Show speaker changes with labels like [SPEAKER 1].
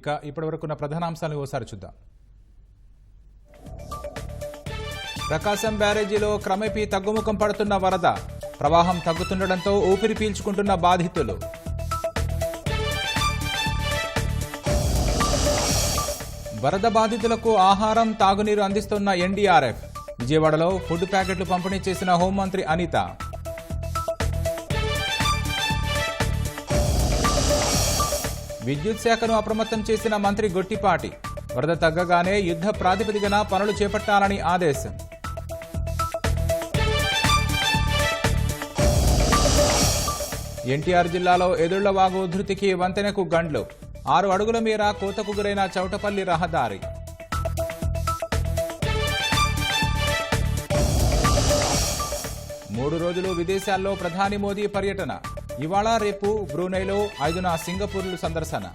[SPEAKER 1] ఇక ఇప్పటివరకున్న ప్రధానాంశాలను ఓసారి చూద్దాం. ప్రకాశం బ్యారేజీలో క్రమేపీ తగ్గుముఖం పడుతున్న వరద, ప్రవాహం తగ్గుతుండటంతో ఊపిరి పీల్చుకుంటున్న బాధితులు. వరద బాధితులకు ఆహారం, తాగునీరు అందిస్తున్న ఎన్డీఆర్ఎఫ్. విజయవాడలో ఫుడ్ ప్యాకెట్లు పంపిణీ చేసిన హోంమంత్రి అనిత. విద్యుత్ శాఖను అప్రమత్తం చేసిన మంత్రి గొట్టిపాటి. వరద తగ్గగానే యుద్ధ ప్రాతిపదికన పనులు చేపట్టాలని ఆదేశం. ఎన్టీఆర్ జిల్లాలో ఎదుళ్లవాగు ఉధృతికి వంతెనకు గండ్లు. 6 అడుగుల మేర కోతకు గురైన చౌటపల్లి రహదారి. మూడు రోజులు విదేశాల్లో ప్రధాని మోదీ పర్యటన. ఇవాళ రేపు బ్రూనైలో 5న సింగపూర్లు సందర్శన.